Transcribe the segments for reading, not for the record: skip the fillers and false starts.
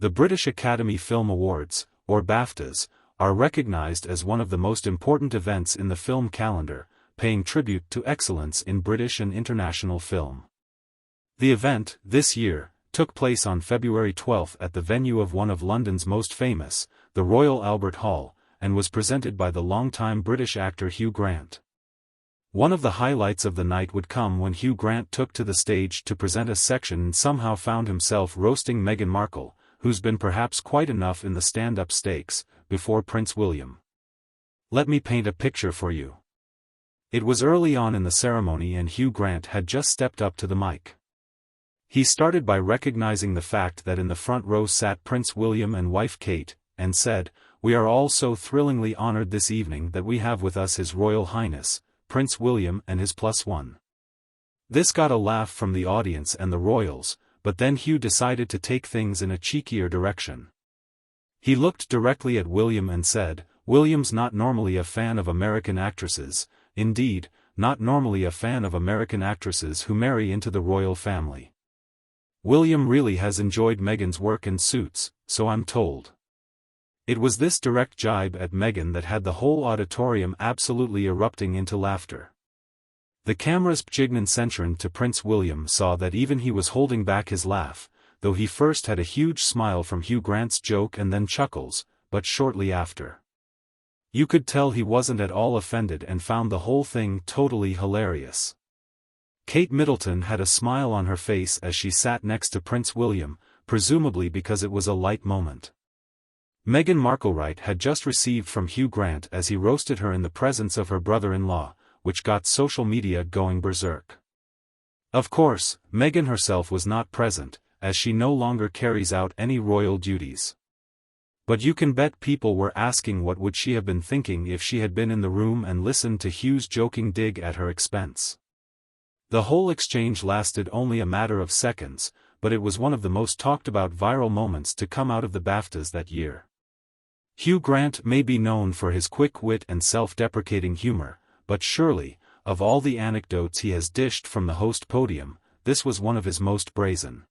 The British Academy Film Awards, or BAFTAs, are recognized as one of the most important events in the film calendar, paying tribute to excellence in British and international film. The event, this year, took place on February 12 at the venue of one of London's most famous, the Royal Albert Hall, and was presented by the longtime British actor Hugh Grant. One of the highlights of the night would come when Hugh Grant took to the stage to present a section and somehow found himself roasting Meghan Markle, who's been perhaps quite enough in the stand-up stakes, before Prince William. Let me paint a picture for you. It was early on in the ceremony and Hugh Grant had just stepped up to the mic. He started by recognizing the fact that in the front row sat Prince William and wife Kate, and said, "We are all so thrillingly honored this evening that we have with us His Royal Highness, Prince William and his +1." This got a laugh from the audience and the royals, but then Hugh decided to take things in a cheekier direction. He looked directly at William and said, "William's not normally a fan of American actresses, indeed, not normally a fan of American actresses who marry into the royal family. William really has enjoyed Meghan's work in Suits, so I'm told." It was this direct jibe at Meghan that had the whole auditorium absolutely erupting into laughter. The camera's pjignan to Prince William saw that even he was holding back his laugh, though he first had a huge smile from Hugh Grant's joke and then chuckles, but shortly after. You could tell he wasn't at all offended and found the whole thing totally hilarious. Kate Middleton had a smile on her face as she sat next to Prince William, presumably because it was a light moment. Meghan Markle had just received from Hugh Grant as he roasted her in the presence of her brother-in-law, which got social media going berserk. Of course, Meghan herself was not present, as she no longer carries out any royal duties. But you can bet people were asking what would she have been thinking if she had been in the room and listened to Hugh's joking dig at her expense. The whole exchange lasted only a matter of seconds, but it was one of the most talked-about viral moments to come out of the BAFTAs that year. Hugh Grant may be known for his quick wit and self-deprecating humor, but surely, of all the anecdotes he has dished from the host podium, this was one of his most brazen.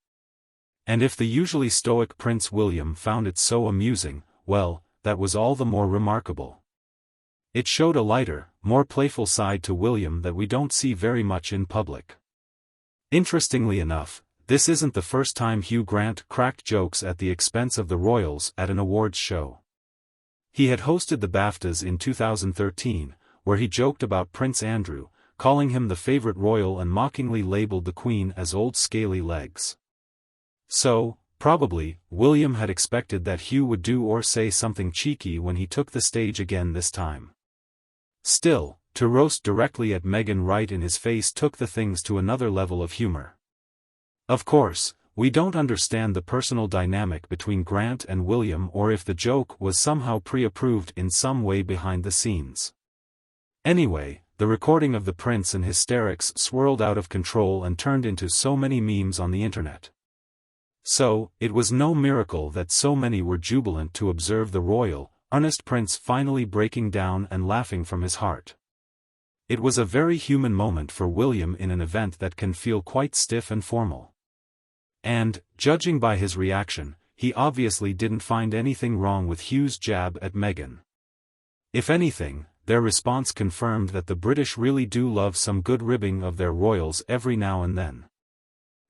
And if the usually stoic Prince William found it so amusing, well, that was all the more remarkable. It showed a lighter, more playful side to William that we don't see very much in public. Interestingly enough, this isn't the first time Hugh Grant cracked jokes at the expense of the royals at an awards show. He had hosted the BAFTAs in 2013, where he joked about Prince Andrew, calling him the favorite royal and mockingly labeled the Queen as old scaly legs. So, probably, William had expected that Hugh would do or say something cheeky when he took the stage again this time. Still, to roast directly at Meghan right in his face took the things to another level of humor. Of course, we don't understand the personal dynamic between Grant and William or if the joke was somehow pre-approved in some way behind the scenes. Anyway, the recording of the prince and hysterics swirled out of control and turned into so many memes on the internet. So, it was no miracle that so many were jubilant to observe the royal, earnest prince finally breaking down and laughing from his heart. It was a very human moment for William in an event that can feel quite stiff and formal. And, judging by his reaction, he obviously didn't find anything wrong with Hugh's jab at Meghan. If anything, their response confirmed that the British really do love some good ribbing of their royals every now and then.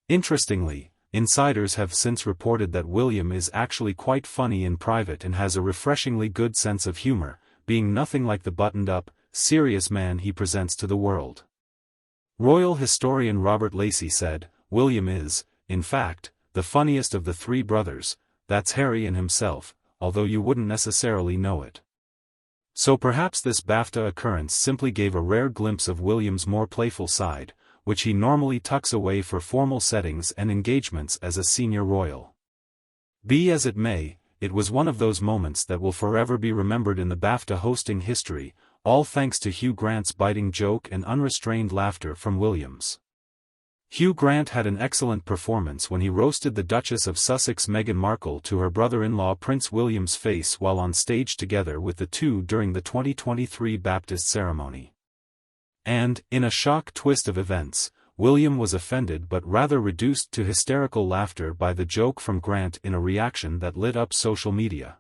Interestingly, insiders have since reported that William is actually quite funny in private and has a refreshingly good sense of humor, being nothing like the buttoned-up, serious man he presents to the world. Royal historian Robert Lacey said, "William is, in fact, the funniest of the three brothers, that's Harry and himself, although you wouldn't necessarily know it." So perhaps this BAFTA occurrence simply gave a rare glimpse of William's more playful side, which he normally tucks away for formal settings and engagements as a senior royal. Be as it may, it was one of those moments that will forever be remembered in the BAFTA hosting history, all thanks to Hugh Grant's biting joke and unrestrained laughter from Williams. Hugh Grant had an excellent performance when he roasted the Duchess of Sussex Meghan Markle to her brother-in-law Prince William's face while on stage together with the two during the 2023 Baptist ceremony. And, in a shock twist of events, William was offended but rather reduced to hysterical laughter by the joke from Grant in a reaction that lit up social media.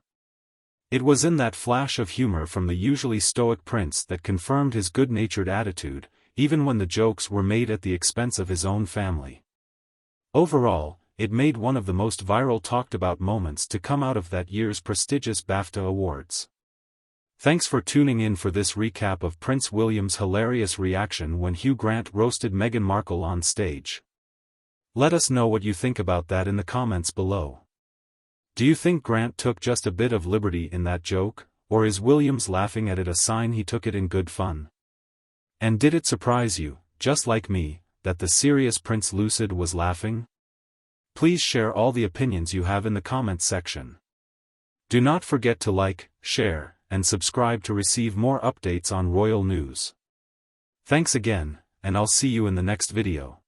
It was in that flash of humor from the usually stoic prince that confirmed his good-natured attitude, even when the jokes were made at the expense of his own family. Overall, it made one of the most viral talked-about moments to come out of that year's prestigious BAFTA Awards. Thanks for tuning in for this recap of Prince William's hilarious reaction when Hugh Grant roasted Meghan Markle on stage. Let us know what you think about that in the comments below. Do you think Grant took just a bit of liberty in that joke, or is Williams laughing at it a sign he took it in good fun? And did it surprise you, just like me, that the serious Prince Lucid was laughing? Please share all the opinions you have in the comments section. Do not forget to like, share, and subscribe to receive more updates on royal news. Thanks again, and I'll see you in the next video.